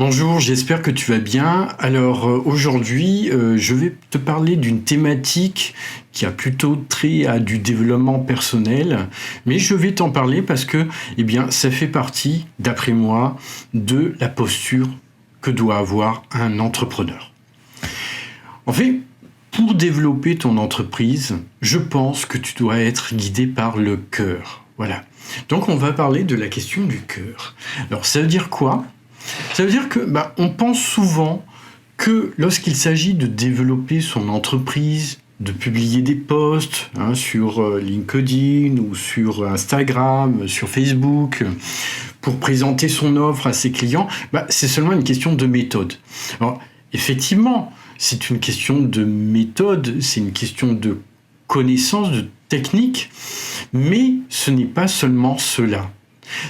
Bonjour, j'espère que tu vas bien. Alors aujourd'hui, je vais te parler d'une thématique qui a plutôt trait à du développement personnel, mais je vais t'en parler parce que, ça fait partie, d'après moi, de la posture que doit avoir un entrepreneur. En fait, pour développer ton entreprise, je pense que tu dois être guidé par le cœur. Voilà. Donc on va parler de la question du cœur. Alors ça veut dire quoi ? Ça veut dire que on pense souvent que lorsqu'il s'agit de développer son entreprise, de publier des posts sur LinkedIn ou sur Instagram, sur Facebook, pour présenter son offre à ses clients, c'est seulement une question de méthode. Alors, effectivement, c'est une question de méthode, c'est une question de connaissance, de technique, mais ce n'est pas seulement cela.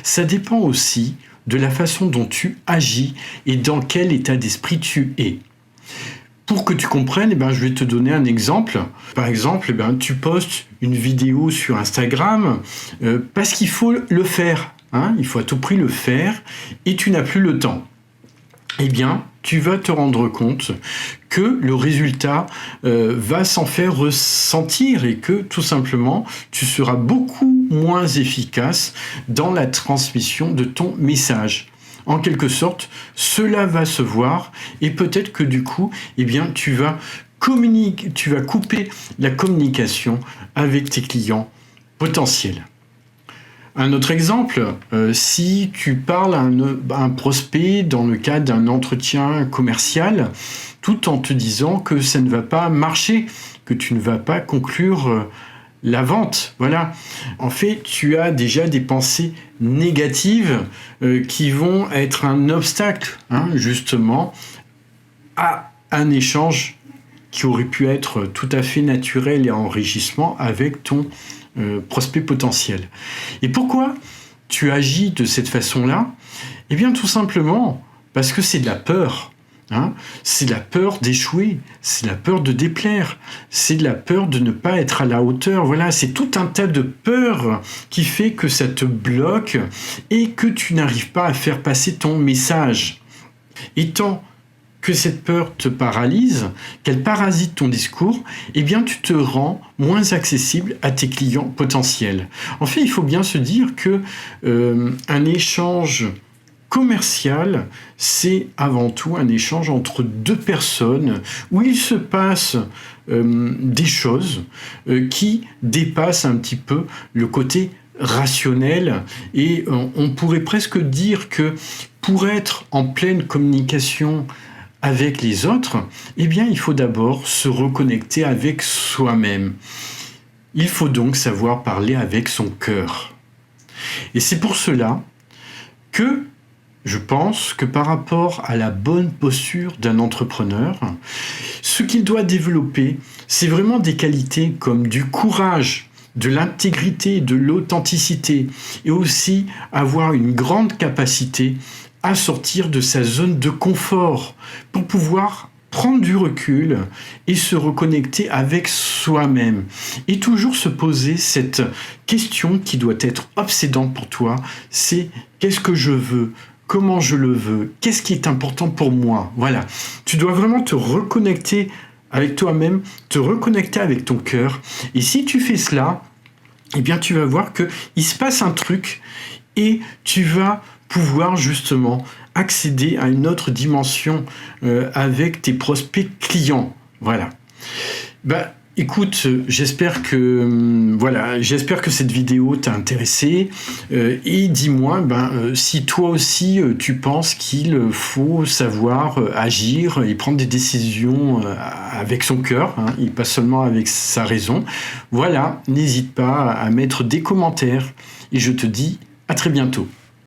Ça dépend aussi de la façon dont tu agis et dans quel état d'esprit tu es. Pour que tu comprennes, je vais te donner un exemple. Par exemple, tu postes une vidéo sur Instagram parce qu'il faut le faire. Il faut à tout prix le faire et tu n'as plus le temps. Tu vas te rendre compte que le résultat va s'en faire ressentir et que tout simplement, tu seras beaucoup moins efficace dans la transmission de ton message. En quelque sorte, cela va se voir et peut-être que du coup, tu vas couper la communication avec tes clients potentiels. Un autre exemple, si tu parles à un prospect dans le cadre d'un entretien commercial, tout en te disant que ça ne va pas marcher, que tu ne vas pas conclure la vente. Voilà. En fait, tu as déjà des pensées négatives qui vont être un obstacle, justement, à un échange qui aurait pu être tout à fait naturel et enrichissant avec ton prospect potentiel. Et pourquoi tu agis de cette façon-là ? Tout simplement parce que c'est de la peur. C'est de la peur d'échouer, c'est de la peur de déplaire, c'est de la peur de ne pas être à la hauteur. Voilà, c'est tout un tas de peurs qui fait que ça te bloque et que tu n'arrives pas à faire passer ton message. Étant que cette peur te paralyse, qu'elle parasite ton discours, tu te rends moins accessible à tes clients potentiels. En fait, il faut bien se dire que un échange commercial, c'est avant tout un échange entre deux personnes où il se passe des choses qui dépassent un petit peu le côté rationnel et on pourrait presque dire que pour être en pleine communication avec les autres, il faut d'abord se reconnecter avec soi-même. Il faut donc savoir parler avec son cœur. Et c'est pour cela que je pense que par rapport à la bonne posture d'un entrepreneur, ce qu'il doit développer, c'est vraiment des qualités comme du courage, de l'intégrité, de l'authenticité, et aussi avoir une grande capacité à sortir de sa zone de confort pour pouvoir prendre du recul et se reconnecter avec soi-même. Et toujours se poser cette question qui doit être obsédante pour toi, c'est qu'est-ce que je veux ? Comment je le veux ? Qu'est-ce qui est important pour moi ? Voilà. Tu dois vraiment te reconnecter avec toi-même, te reconnecter avec ton cœur. Et si tu fais cela, tu vas voir qu'il se passe un truc et tu vas pouvoir justement accéder à une autre dimension avec tes prospects clients. Voilà. Écoute, j'espère que cette vidéo t'a intéressé et dis-moi si toi aussi tu penses qu'il faut savoir agir et prendre des décisions avec son cœur et pas seulement avec sa raison. Voilà, n'hésite pas à mettre des commentaires et je te dis à très bientôt.